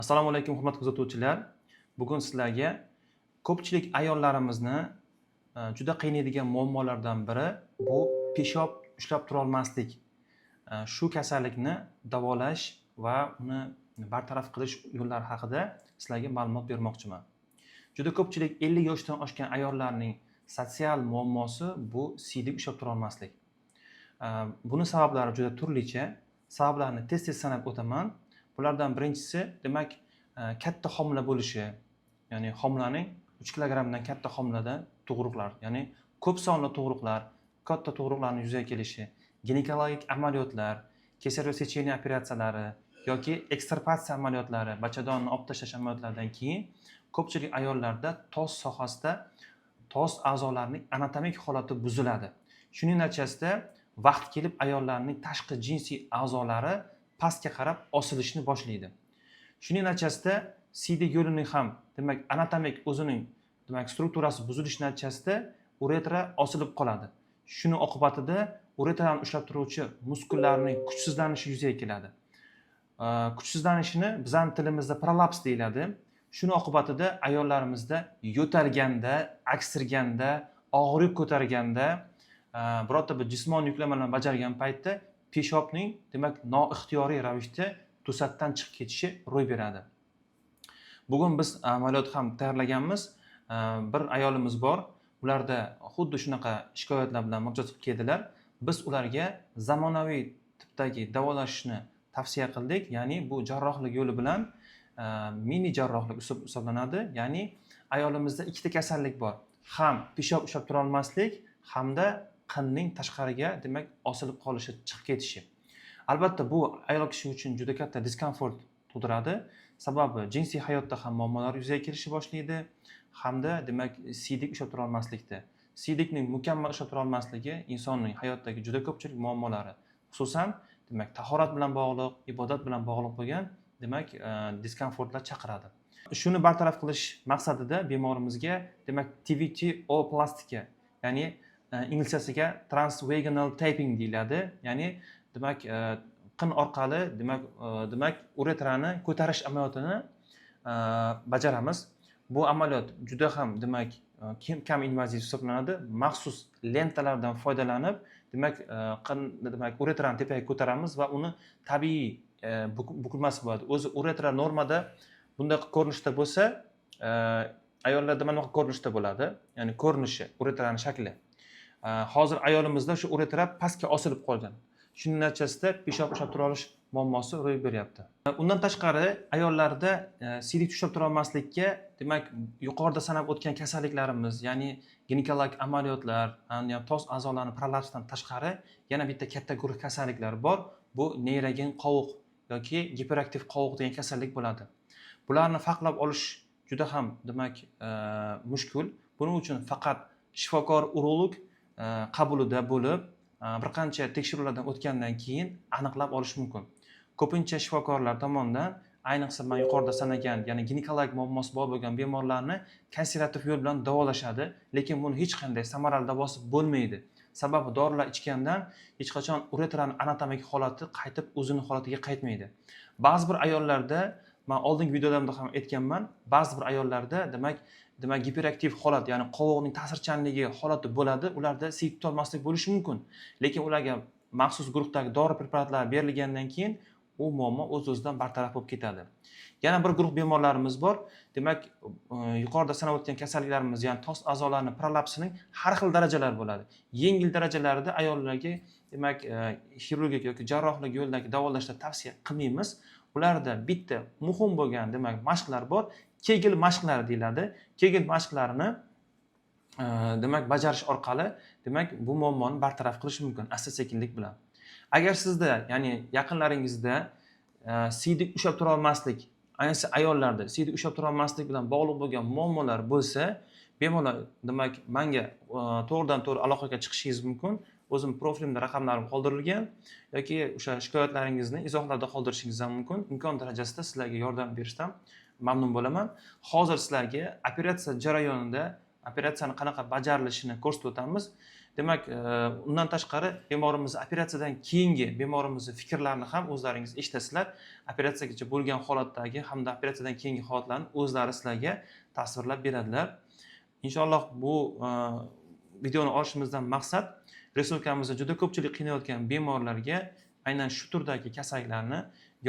Assalomu alaykum hurmatli kuzatuvchilar. Bugun sizlarga ko'pchilik ayollarimizni juda qiynaydigan muammolardan biri bu peshob ushlab tura olmaslik. Shu kasallikni davolash va uni bartaraf qilish yo'llari haqida sizlarga ma'lumot bermoqchiman. Juda ko'pchilik 50 yoshdan oshgan ayollarning sotsial muammosi bu siydik ushlab tura olmaslik. Buni sabablari juda turlicha. Sabablarni tez-tez sanab o'taman. Bulardan birinchisi, demak, katta homila bo'lishi, ya'ni homilaning 3 kilogrammdan katta homilada tug'ruqlar, ya'ni ko'p sonli tug'ruqlar, katta tug'ruqlarning yuzaga kelishi, ginekologik amaliyotlar, kesaryo secheniya operatsiyalari yoki ekstirpatsiya amaliyotlari, bachadonni olib tashlash amaliyotlaridan keyin ko'pchilik ayollarda tos sohasida tos a'zolarining anatomik holati buziladi. Shuning natijasida vaqt kelib ayollarning tashqi jinsiy a'zolari pastga qarab osilishni boshlaydi. Shuning natijasida siydik yo'lining ham demak anatomik o'zining demak strukturasi buzilish natijasida uretra osilib qoladi. Shuni oqibatida uretrani ushlab turuvchi muskullarning kuchsizlanishi yuzaga keladi. Kuchsizlanishini bizning tilimizda prolaps deyiladi. Shuni oqibatida ayollarimizda yo'talganda, aksirganda, og'riq ko'targanda, birorta bir jismoniy yuklamalarni bajargan paytda peshobning demak noixtiyoriy ravishda to'satdan chiqib ketishi ro'y beradi. Bugun biz amaliyot ham tayyorlaganmiz. Bir ayolimiz bor. Ularda xuddi shunaqa shikoyatlar bilan murojaat qilib keldilar. Biz ularga zamonaviy tipdagi davolashni tavsiya qildik. Ya'ni bu jarrohlik yo'li bilan mini jarrohlik hisoblanadi. Ya'ni ayolimizda ikkita kasallik bor. Ham peshob ushlab tura olmaslik hamda qinning tashqariga demak osilib qolishi, chiqib ketishi. Albatta bu ayol kishi uchun juda katta diskomfort tug'diradi. Sababi jinsiy hayotda ham muammolar yuzaga kelishi boshlaydi hamda demak siydik ushlab tura olmaslikda. Siydikning mukammal ushlab tura olmasligi insonning hayotdagi juda ko'pchilik muammolari, xususan demak tahorat bilan bog'liq, ibodat bilan bog'liq bo'lgan demak diskomfortlar chaqiradi. Shuni bartaraf qilish maqsadida bemorimizga demak TVTO plastika, ya'ni inglizchasiga transvaginal taping deyiladi. Ya'ni demak qin orqali demak uretrani ko'tarish amaliyotini bajaramiz. Bu amaliyot juda ham demak kam invaziv hisoblanadi. Maxsus lentalardan foydalanib demak demak uretrani tepaga ko'taramiz va uni tabiiy bukilmasi bo'ladi. O'zi uretra normada bunday ko'rinishda bo'lsa, ayollarda mana bunaqa ko'rinishda bo'ladi. Ya'ni ko'rinishi, uretraning shakli. Hozir ayolimizda shu uretra pastga osilib qolgan. Shuning natijasida peshob ushlab tura olish muammosi ro'y beryapti. Undan tashqari ayollarda siydik ushlab tura olmaslikka demak yuqorida sanab o'tgan kasalliklarimiz, ya'ni ginekologik amaliyotlar, tos a'zolarini prolapsdan tashqari yana bitta katta guruh kasalliklar bor. Bu neyrogen qovuq yoki giperaktiv qovuq degan kasallik bo'ladi. Bularni farqlab olish juda ham demak mushkul. Buning uchun faqat shifokor urolog qabulida bo'lib bir qancha tekshiruvlardan o'tgandan keyin aniqlab olish mumkin. Ko'pincha shifokorlar tomonidan, ayniqsa men yuqorida sanagan, ya'ni ginekologik muammosi bor bo'lgan bemorlarni konservativ yo'l bilan davolashadi, lekin buni hech qanday samarali davosi bo'lmaydi. Sababi dorilar ichgandan hech qachon uretraning anatomik holati qaytib o'zining holatiga qaytmaydi. Ba'zi bir ayollarda, men oldingi videolarimda ham aytganman, ba'zi bir ayollarda demak giperaktiv holat, ya'ni qovoqning ta'sirchanligi holati bo'ladi. Ularda siydik tutolmaslik bo'lishi mumkin. Lekin ularga maxsus guruhdagi dori preparatlar berilgandan keyin u muammo o'z-o'zidan bartaraf bo'lib ketadi. Yana bir guruh bemorlarimiz bor. Demak, yuqorida sanab o'tgan kasalliklarimiz, ya'ni tos a'zolarining prolapsining har xil darajalari bo'ladi. Yengil darajalarida ayollarga demak xirurgik yoki jarrohlik yo'lidagi davolashni tavsiya qilmaymiz. Ularda bitta muhim bo'lgan demak mashqlar bor. Kegel mashqlari deyiladi. Kegel mashqlarini demak bajarish orqali demak bu muammoni bartaraf qilish mumkin asta-sekinlik bilan. Agar sizda, ya'ni yaqinlaringizda siydik ushlab tura olmaslik, ayniqsa ayollarda siydik ushlab tura olmaslik bilan bog'liq bo'lgan muammolar bo'lsa, bemalol demak menga to'g'ridan-to'g'ri aloqaga chiqishingiz mumkin. O'zim profilimda raqamlarim qoldirilgan yoki o'sha shikoyatlaringizni izohlarda qoldirishingiz ham mumkin. Imkon darajasida sizlarga yordam berishdan mamnun bo'laman. Hozir sizlarga operatsiya jarayonida operatsiyani qanaqa bajarilishini ko'rsatib o'tamiz. Demak, undan tashqari bemorimiz operatsiyadan keyingi bemorimizni fikrlarini ham o'zlaringiz eshitasizlar. Operatsiyagacha bo'lgan holatdagi hamda operatsiyadan keyingi holatlarni o'zlari sizlarga tasvirlab beradilar. Inshaalloh bu videoni olishimizdan maqsad respublikamizda juda ko'pchilik qiynayotgan bemorlarga aynan shu turdagi kasalliklarni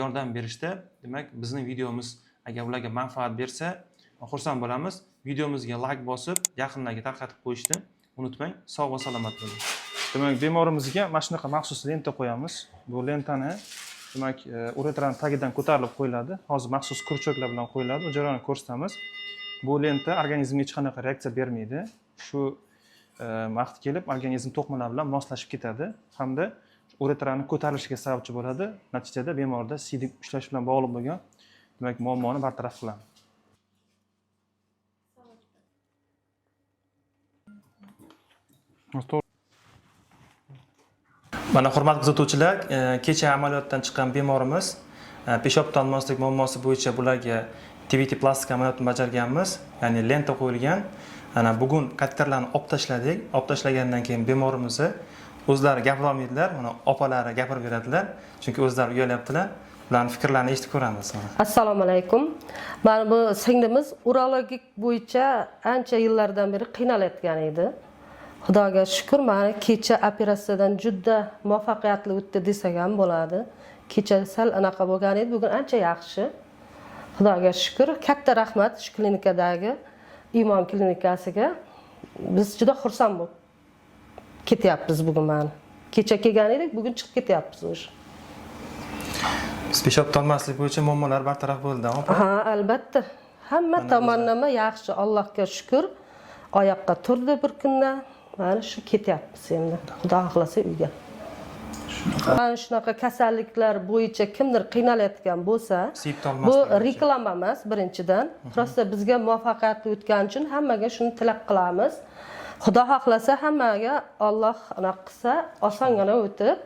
yordam berishda, demak, bizning videomiz agar ularga manfaat bersa, xursand bo'lamiz. Videomizga like bosib, yaqinlarga tarqatib qo'yishni unutmang. Sog' va salomat bo'ling. Demak, bemorimizga mana shunaqa maxsus lenta qo'yamiz. Bu lentani demak, uretraning tagidan ko'tarilib qo'yiladi. Hozir maxsus kurchoklar bilan qo'yiladi. Bu jarayonni ko'rsatamiz. Bu lenta organizmga hech qanaqa reaksiya bermaydi. Shu vaqt kelib organizm to'qimalar bilan moslashib ketadi hamda uretraning ko'tarilishiga sababchi bo'ladi. Natijada bemorda siydik ushlash bilan bog'liq bo'lgan demak muammoni bartaraf qiladi. Mana hurmatli kuzatuvchilar, kecha amaliyotdan chiqqan bemorimiz peshob tanmaslik muammosi bo'yicha bularga TVT plastik amaliyotni bajarganmiz, ya'ni lenta qo'yilgan. Ana bugun katerlarni olib tashladik. Olib tashlagandan keyin bemorimizni o'zlari gapira olmaydilar, mana opalari gapirib beradilar, chunki o'zlari uyalyaptilar. Ularning fikrlarini eshitib ko'ramiz. Assalomu alaykum. Mana bu singlimiz urologik bo'yicha ancha yillardan beri qiynalayotgan edi. Xudoga shukr, mana kecha operatsiyadan juda muvaffaqiyatli o'tdi desak ham bo'ladi. Kecha sal anaqa bo'lgan edi, bugun ancha yaxshi. Xudoga shukr. Katta rahmat shu klinikadagi Imom klinikasiga. Biz juda xursand bo'lib ketyapmiz bugun mana. Kecha kelgan edik, bugun chiqib ketyapmiz o'sha. Biz peshob tanmaslik bo'yicha muammolar bartaraf bo'ldi, opa? Ha, albatta. Hamma tomonlama yaxshi, Allohga shukr. Oyoqqa turdi bir kunda. Mana shu ketyapmiz endi. Xudo xohlasa uyga. Mana shunaqa kasalliklar bo'yicha kimdir qiynalayotgan bo'lsa, bu reklama emas birinchidan. Prosta bizga muvaffaqiyatli o'tgani uchun hammaga shuni tilab qilamiz. Xudo xohlasa hammaga Alloh anaqa qilsa, osongina o'tib,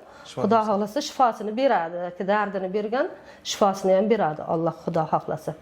Xudo xohlasa shifosini beradi. Dardini bergan shifosini ham beradi Alloh, Xudo xohlasa.